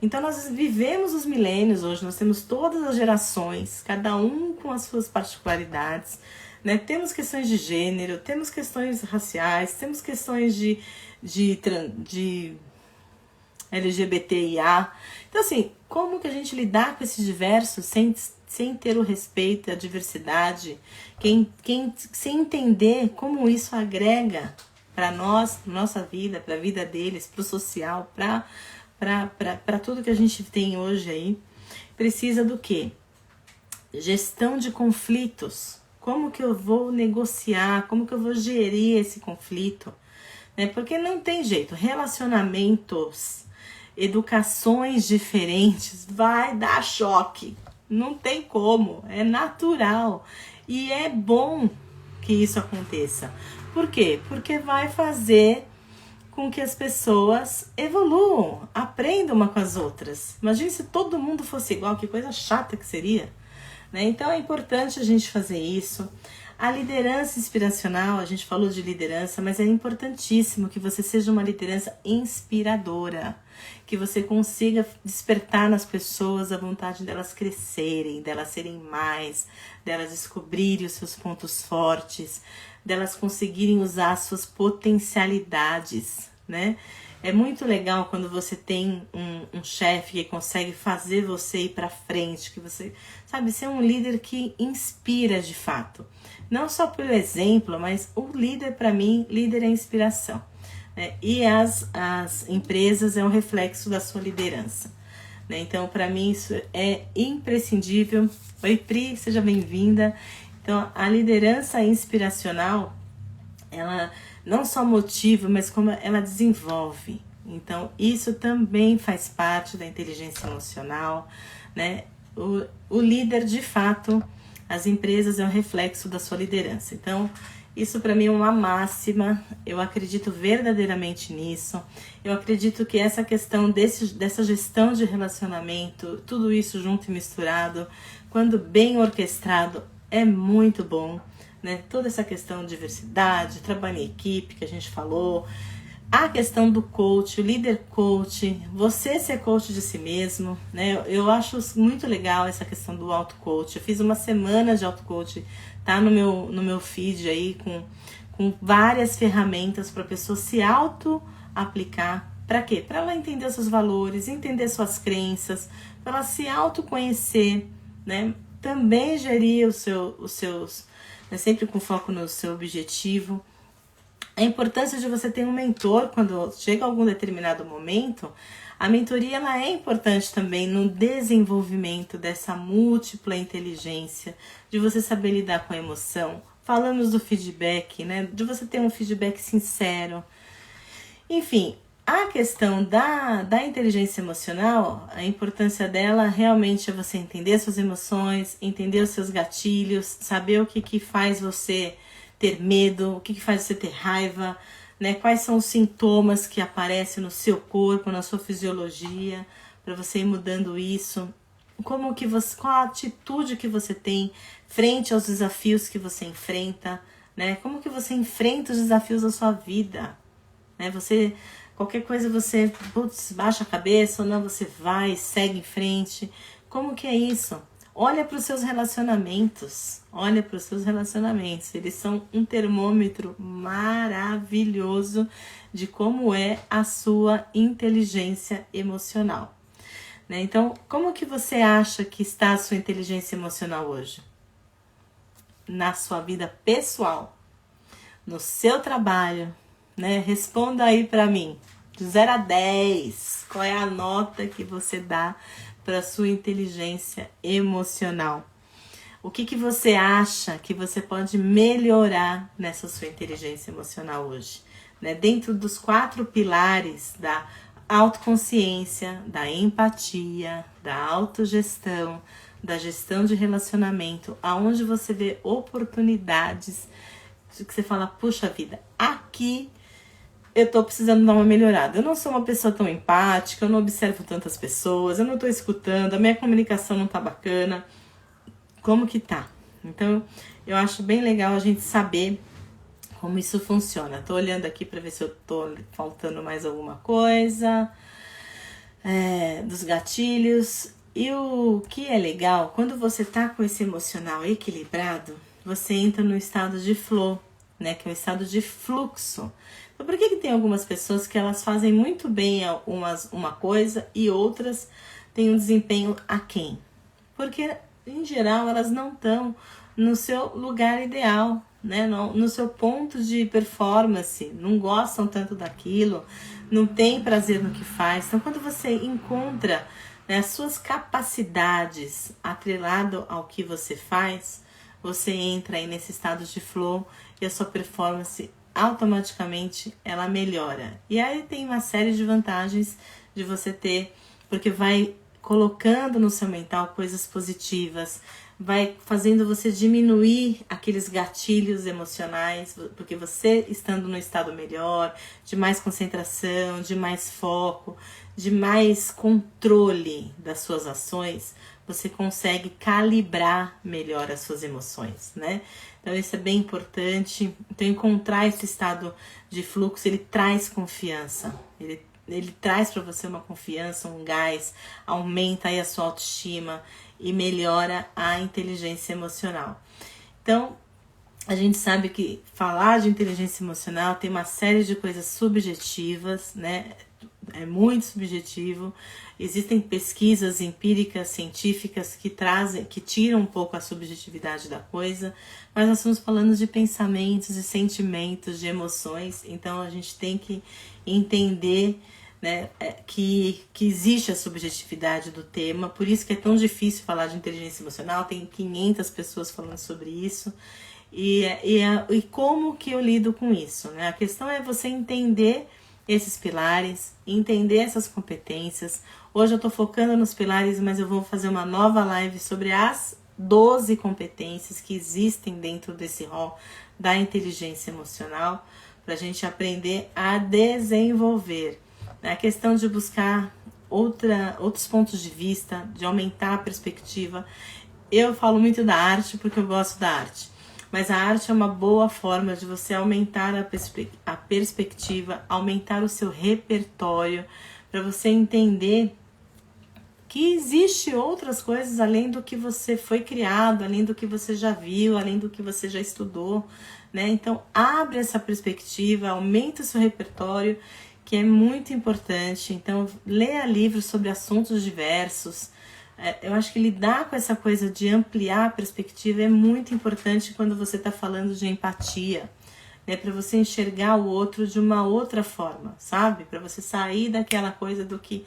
Então nós vivemos os milênios hoje, nós temos todas as gerações, cada um com as suas particularidades, né? Temos questões de gênero, temos questões raciais, temos questões de LGBTIA. Então assim, como que a gente lidar com esses diversos sem ter o respeito à diversidade, sem entender como isso agrega para nós, nossa vida, para a vida deles, para o social, para tudo que a gente tem hoje aí, precisa do quê? Gestão de conflitos. Como que eu vou negociar? Como que eu vou gerir esse conflito? Né? Porque não tem jeito. Relacionamentos, educações diferentes, vai dar choque. Não tem como. É natural. E é bom que isso aconteça. Por quê? Porque vai fazer com que as pessoas evoluam, aprendam uma com as outras. Imagine se todo mundo fosse igual, que coisa chata que seria. Né? Então é importante a gente fazer isso. A liderança inspiracional, a gente falou de liderança, mas é importantíssimo que você seja uma liderança inspiradora, que você consiga despertar nas pessoas a vontade delas crescerem, delas serem mais, delas descobrirem os seus pontos fortes, delas conseguirem usar as suas potencialidades, né? É muito legal quando você tem um chefe que consegue fazer você ir para frente, que você, sabe, ser um líder que inspira de fato. Não só pelo exemplo, mas o líder, para mim, líder é inspiração. Né? E as empresas é um reflexo da sua liderança. Né? Então, para mim, isso é imprescindível. Oi, Pri, seja bem-vinda. Então, a liderança inspiracional, ela não só motiva, mas como ela desenvolve. Então, isso também faz parte da inteligência emocional, né? O líder, de fato, as empresas é um reflexo da sua liderança. Então, isso para mim é uma máxima, eu acredito verdadeiramente nisso. Eu acredito que essa questão dessa gestão de relacionamento, tudo isso junto e misturado, quando bem orquestrado, é muito bom. Né? Toda essa questão de diversidade, trabalho em equipe que a gente falou, a questão do coach, o líder coach, você ser coach de si mesmo, né? Eu acho muito legal essa questão do auto-coach. Eu fiz uma semana de auto-coach, tá no meu feed aí, com várias ferramentas para a pessoa se auto-aplicar. Para quê? Para ela entender os seus valores, entender suas crenças, para ela se autoconhecer, né? Também gerir os seus, né? Sempre com foco no seu objetivo. A importância de você ter um mentor quando chega a algum determinado momento. A mentoria ela é importante também no desenvolvimento dessa múltipla inteligência, de você saber lidar com a emoção. Falamos do feedback, né? De você ter um feedback sincero. Enfim, a questão da inteligência emocional, a importância dela realmente é você entender suas emoções, entender os seus gatilhos, saber o que faz você ter medo, o que faz você ter raiva, né? Quais são os sintomas que aparecem no seu corpo, na sua fisiologia, para você ir mudando isso. Qual a atitude que você tem frente aos desafios que você enfrenta, né? Como que você enfrenta os desafios da sua vida, né? Qualquer coisa você baixa a cabeça ou não, você vai, segue em frente. Como que é isso? Olha para os seus relacionamentos. Olha para os seus relacionamentos. Eles são um termômetro maravilhoso de como é a sua inteligência emocional. Né? Então, como que você acha que está a sua inteligência emocional hoje? Na sua vida pessoal, no seu trabalho, né? Responda aí para mim, de 0 a 10, qual é a nota que você dá para a sua inteligência emocional? O que você acha que você pode melhorar nessa sua inteligência emocional hoje? Né? Dentro dos 4 pilares da autoconsciência, da empatia, da autogestão, da gestão de relacionamento, aonde você vê oportunidades que você fala, puxa vida, aqui eu tô precisando dar uma melhorada. Eu não sou uma pessoa tão empática, eu não observo tantas pessoas, eu não tô escutando, a minha comunicação não tá bacana. Como que tá? Então, eu acho bem legal a gente saber como isso funciona. Tô olhando aqui para ver se eu tô faltando mais alguma coisa. Dos gatilhos. E o que é legal, quando você tá com esse emocional equilibrado, você entra no estado de flow, né? Que é o estado de fluxo. Então, por que tem algumas pessoas que elas fazem muito bem uma coisa e outras têm um desempenho aquém? Porque, em geral, elas não estão no seu lugar ideal, né? No seu ponto de performance, não gostam tanto daquilo, não tem prazer no que faz. Então, quando você encontra, né, as suas capacidades atrelado ao que você faz, você entra aí nesse estado de flow e a sua performance automaticamente ela melhora. E aí tem uma série de vantagens de você ter, porque vai colocando no seu mental coisas positivas, vai fazendo você diminuir aqueles gatilhos emocionais, porque você estando no estado melhor, de mais concentração, de mais foco, de mais controle das suas ações, você consegue calibrar melhor as suas emoções, né? Então isso é bem importante. Então encontrar esse estado de fluxo, ele traz confiança, ele traz para você uma confiança, um gás, aumenta aí a sua autoestima e melhora a inteligência emocional. Então, a gente sabe que falar de inteligência emocional tem uma série de coisas subjetivas, né? É muito subjetivo. Existem pesquisas empíricas, científicas que tiram um pouco a subjetividade da coisa, mas nós estamos falando de pensamentos, de sentimentos, de emoções, então a gente tem que entender, né, que existe a subjetividade do tema, por isso que é tão difícil falar de inteligência emocional, tem 500 pessoas falando sobre isso, e como que eu lido com isso, né? A questão é você entender esses pilares, entender essas competências. Hoje eu tô focando nos pilares, mas eu vou fazer uma nova live sobre as 12 competências que existem dentro desse rol da inteligência emocional, para a gente aprender a desenvolver. A questão de buscar outros pontos de vista, de aumentar a perspectiva. Eu falo muito da arte porque eu gosto da arte, mas a arte é uma boa forma de você aumentar a perspectiva, aumentar o seu repertório, para você entender que existe outras coisas além do que você foi criado, além do que você já viu, além do que você já estudou, né? Então, abre essa perspectiva, aumenta o seu repertório, que é muito importante. Então, leia livros sobre assuntos diversos. Eu acho que lidar com essa coisa de ampliar a perspectiva é muito importante quando você está falando de empatia, né? Para você enxergar o outro de uma outra forma, sabe? Para você sair daquela coisa do que,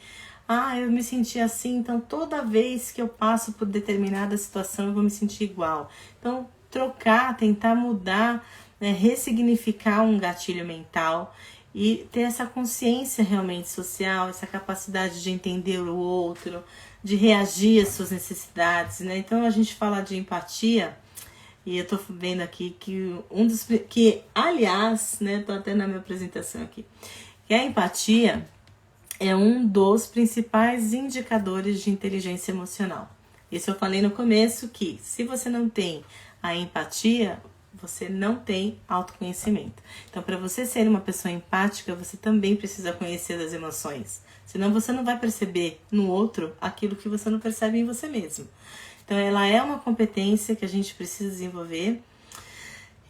eu me senti assim, então toda vez que eu passo por determinada situação eu vou me sentir igual. Então, trocar, tentar mudar, né? Ressignificar um gatilho mental e ter essa consciência realmente social, essa capacidade de entender o outro, de reagir às suas necessidades, né? Então a gente fala de empatia, e eu tô vendo aqui que aliás, né, tô até na minha apresentação aqui, que a empatia é um dos principais indicadores de inteligência emocional. Isso eu falei no começo, que se você não tem a empatia, você não tem autoconhecimento. Então, para você ser uma pessoa empática, você também precisa conhecer as emoções. Senão você não vai perceber no outro aquilo que você não percebe em você mesmo. Então, ela é uma competência que a gente precisa desenvolver.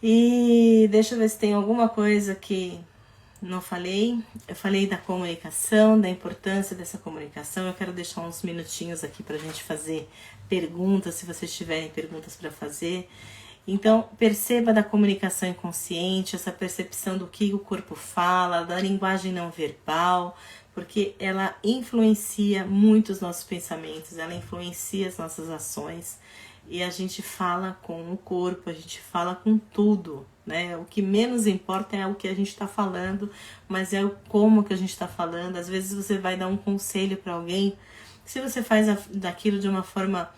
E deixa eu ver se tem alguma coisa que não falei. Eu falei da comunicação, da importância dessa comunicação. Eu quero deixar uns minutinhos aqui para a gente fazer perguntas, se vocês tiverem perguntas para fazer. Então, perceba da comunicação inconsciente, essa percepção do que o corpo fala, da linguagem não verbal, porque ela influencia muito os nossos pensamentos, ela influencia as nossas ações, e a gente fala com o corpo, a gente fala com tudo, né? O que menos importa é o que a gente está falando, mas é o como que a gente está falando. Às vezes você vai dar um conselho para alguém, se você faz daquilo de uma forma,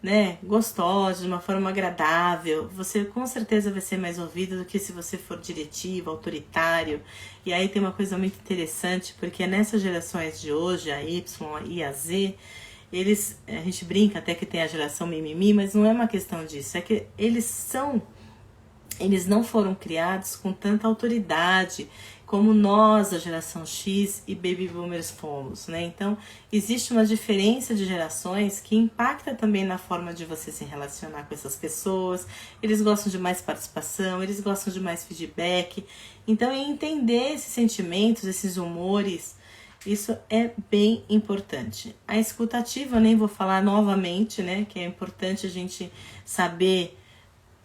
né, gostosa, de uma forma agradável, você com certeza vai ser mais ouvido do que se você for diretivo, autoritário. E aí tem uma coisa muito interessante, porque nessas gerações de hoje, a Y e a Z, a gente brinca até que tem a geração mimimi, mas não é uma questão disso, é que eles são eles não foram criados com tanta autoridade como nós, a geração X e Baby Boomers fomos, né? Então, existe uma diferença de gerações que impacta também na forma de você se relacionar com essas pessoas. Eles gostam de mais participação, eles gostam de mais feedback. Então, entender esses sentimentos, esses humores, isso é bem importante. A escuta ativa, eu nem vou falar novamente, né? Que é importante a gente saber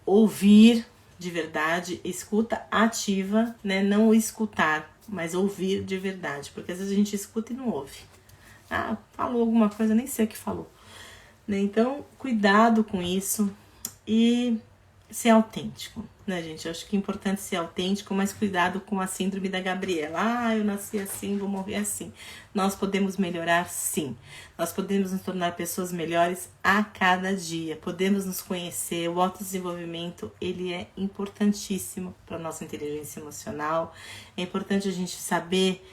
ouvir de verdade, escuta ativa, né? Não o escutar, mas ouvir de verdade, porque às vezes a gente escuta e não ouve. Ah, falou alguma coisa, nem sei o que falou. Né? Então, cuidado com isso e ser autêntico, né, gente? Eu acho que é importante ser autêntico, mas cuidado com a síndrome da Gabriela. Ah, eu nasci assim, vou morrer assim. Nós podemos melhorar, sim. Nós podemos nos tornar pessoas melhores a cada dia. Podemos nos conhecer. O autodesenvolvimento, ele é importantíssimo para a nossa inteligência emocional. É importante a gente saber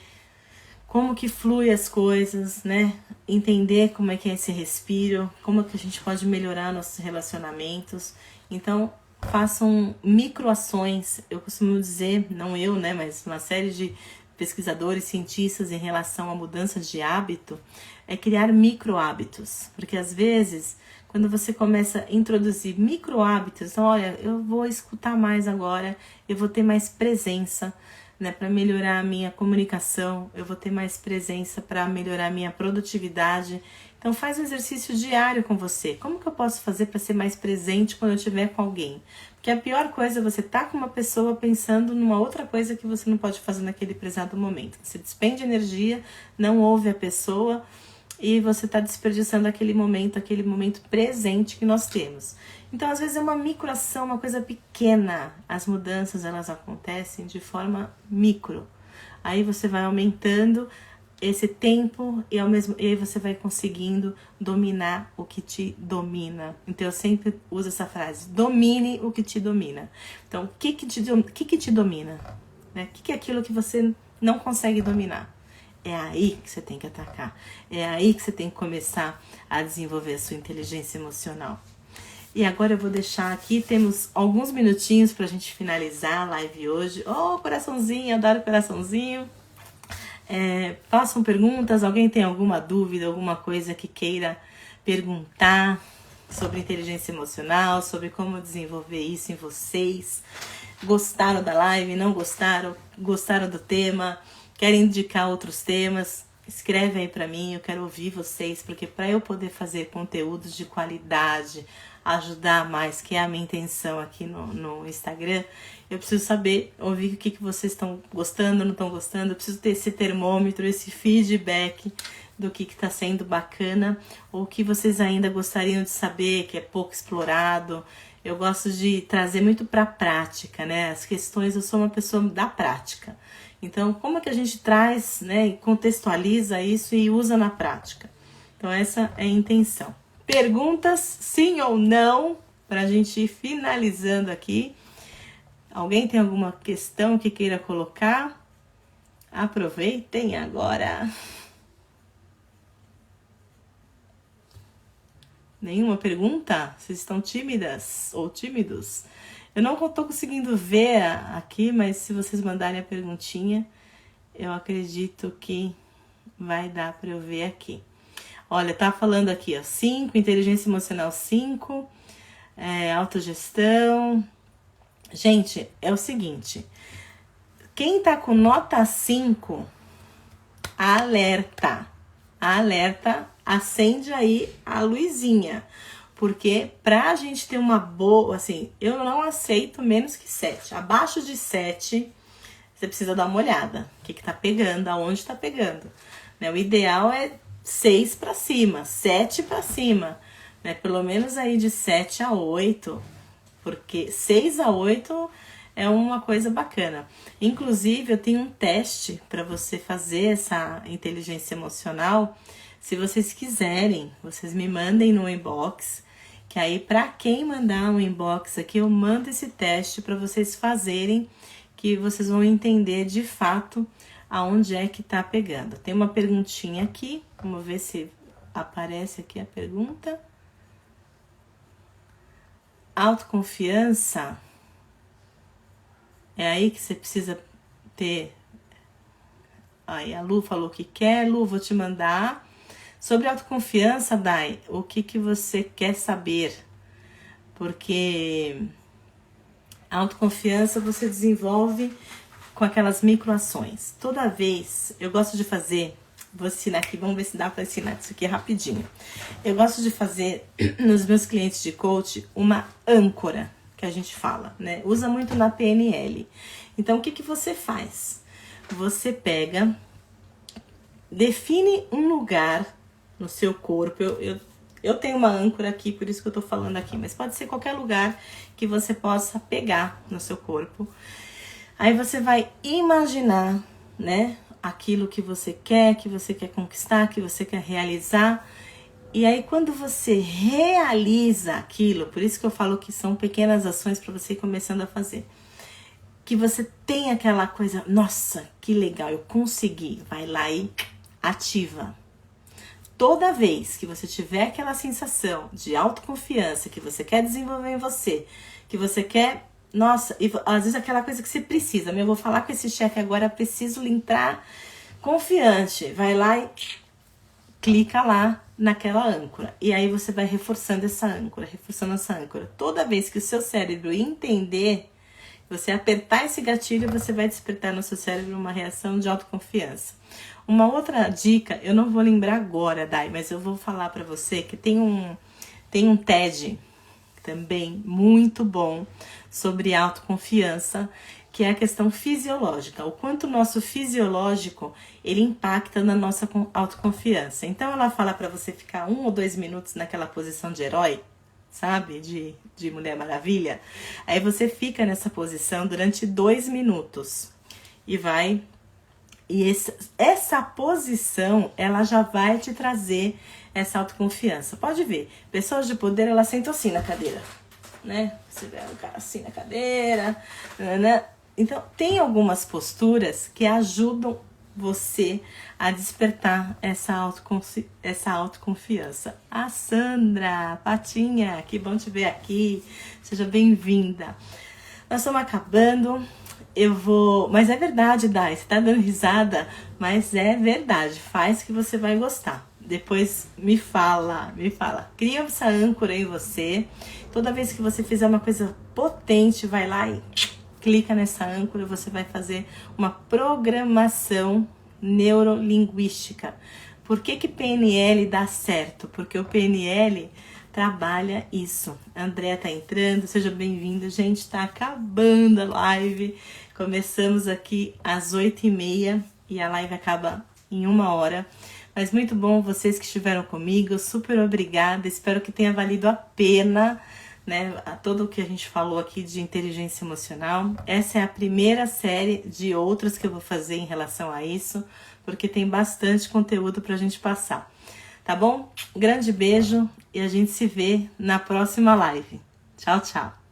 como que flui as coisas, né? Entender como é que é esse respiro, como é que a gente pode melhorar nossos relacionamentos. Então, façam microações. Eu costumo dizer, não eu, né, mas uma série de pesquisadores, cientistas em relação a mudanças de hábito, é criar micro hábitos. Porque às vezes, quando você começa a introduzir micro hábitos, então, olha, eu vou escutar mais agora, eu vou ter mais presença, né, para melhorar a minha comunicação, eu vou ter mais presença para melhorar a minha produtividade. Então faz um exercício diário com você. Como que eu posso fazer para ser mais presente quando eu estiver com alguém? Porque a pior coisa é você estar com uma pessoa pensando numa outra coisa que você não pode fazer naquele prezado momento. Você despende energia, não ouve a pessoa e você está desperdiçando aquele momento presente que nós temos. Então, às vezes é uma microação, uma coisa pequena. As mudanças, elas acontecem de forma micro. Aí você vai aumentando esse tempo e aí você vai conseguindo dominar o que te domina. Então, eu sempre uso essa frase, domine o que te domina. Então, o que te domina? Né? O que é aquilo que você não consegue dominar? É aí que você tem que atacar. É aí que você tem que começar a desenvolver a sua inteligência emocional. E agora eu vou deixar aqui, temos alguns minutinhos pra gente finalizar a live hoje. Oh, coraçãozinho, adoro coraçãozinho. Façam perguntas, alguém tem alguma dúvida, alguma coisa que queira perguntar sobre inteligência emocional, sobre como desenvolver isso em vocês. Gostaram da live, não gostaram? Gostaram do tema? Querem indicar outros temas? Escreve aí pra mim, eu quero ouvir vocês, porque para eu poder fazer conteúdos de qualidade, ajudar mais, que é a minha intenção aqui no Instagram, eu preciso saber, ouvir o que vocês estão gostando, não estão gostando, eu preciso ter esse termômetro, esse feedback do que está sendo bacana, ou o que vocês ainda gostariam de saber, que é pouco explorado. Eu gosto de trazer muito para a prática, né? As questões, eu sou uma pessoa da prática. Então, como é que a gente traz, né, e contextualiza isso e usa na prática? Então, essa é a intenção. Perguntas, sim ou não, para a gente ir finalizando aqui. Alguém tem alguma questão que queira colocar? Aproveitem agora. Nenhuma pergunta? Vocês estão tímidas ou tímidos? Eu não estou conseguindo ver aqui, mas se vocês mandarem a perguntinha, eu acredito que vai dar para eu ver aqui. Olha, tá falando aqui, ó, 5, inteligência emocional 5, autogestão. Gente, é o seguinte, quem tá com nota 5, alerta, acende aí a luzinha. Porque pra gente ter uma boa, assim, eu não aceito menos que 7. Abaixo de 7, você precisa dar uma olhada. O que tá pegando, aonde tá pegando. Né? O ideal é 6 para cima, 7 para cima. Né? Pelo menos aí de 7 a 8. Porque 6 a 8 é uma coisa bacana. Inclusive, eu tenho um teste para você fazer essa inteligência emocional. Se vocês quiserem, vocês me mandem no inbox. Que aí, para quem mandar um inbox aqui, eu mando esse teste para vocês fazerem, que vocês vão entender de fato aonde é que tá pegando. Tem uma perguntinha aqui, vamos ver se aparece aqui a pergunta. Autoconfiança. É aí que você precisa ter. Aí a Lu falou que quer. Lu, vou te mandar. Sobre autoconfiança, Dai, o que você quer saber? Porque a autoconfiança você desenvolve com aquelas microações. Toda vez, eu gosto de fazer, vou ensinar aqui, vamos ver se dá para ensinar isso aqui rapidinho. Eu gosto de fazer nos meus clientes de coach uma âncora, que a gente fala, né? Usa muito na PNL. Então, o que você faz? Você pega, define um lugar no seu corpo. Eu tenho uma âncora aqui, por isso que eu tô falando aqui, mas pode ser qualquer lugar que você possa pegar no seu corpo. Aí você vai imaginar, né, aquilo que você quer conquistar, que você quer realizar. E aí quando você realiza aquilo, por isso que eu falo que são pequenas ações para você ir começando a fazer. Que você tem aquela coisa, nossa, que legal, eu consegui. Vai lá e ativa. Toda vez que você tiver aquela sensação de autoconfiança, que você quer desenvolver em você, que você quer, nossa, e às vezes aquela coisa que você precisa, eu vou falar com esse chefe agora, preciso entrar confiante, vai lá e clica lá naquela âncora. E aí você vai reforçando essa âncora. Toda vez que o seu cérebro entender, você apertar esse gatilho, você vai despertar no seu cérebro uma reação de autoconfiança. Uma outra dica, eu não vou lembrar agora, Dai, mas eu vou falar pra você que tem um TED também muito bom sobre autoconfiança, que é a questão fisiológica, o quanto o nosso fisiológico ele impacta na nossa autoconfiança. Então ela fala pra você ficar 1 ou 2 minutos naquela posição de herói, sabe, de Mulher Maravilha. Aí você fica nessa posição durante 2 minutos e vai... E essa posição, ela já vai te trazer essa autoconfiança. Pode ver, pessoas de poder, elas sentam assim na cadeira, né? Você vê o cara assim na cadeira, né? Então, tem algumas posturas que ajudam você a despertar essa autoconfiança. A Sandra, Patinha, que bom te ver aqui. Seja bem-vinda. Nós estamos acabando. Mas é verdade, Dai, você tá dando risada, mas é verdade, faz que você vai gostar. Depois me fala. Cria essa âncora em você. Toda vez que você fizer uma coisa potente, vai lá e clica nessa âncora, você vai fazer uma programação neurolinguística. Por que PNL dá certo? Porque o PNL trabalha isso. A Andréa tá entrando, seja bem-vinda. Gente, tá acabando a live. Começamos aqui às 8h30 e a live acaba em 1 hora. Mas muito bom vocês que estiveram comigo, super obrigada. Espero que tenha valido a pena, né, a tudo o que a gente falou aqui de inteligência emocional. Essa é a primeira série de outras que eu vou fazer em relação a isso, porque tem bastante conteúdo pra gente passar. Tá bom? Um grande beijo e a gente se vê na próxima live. Tchau, tchau.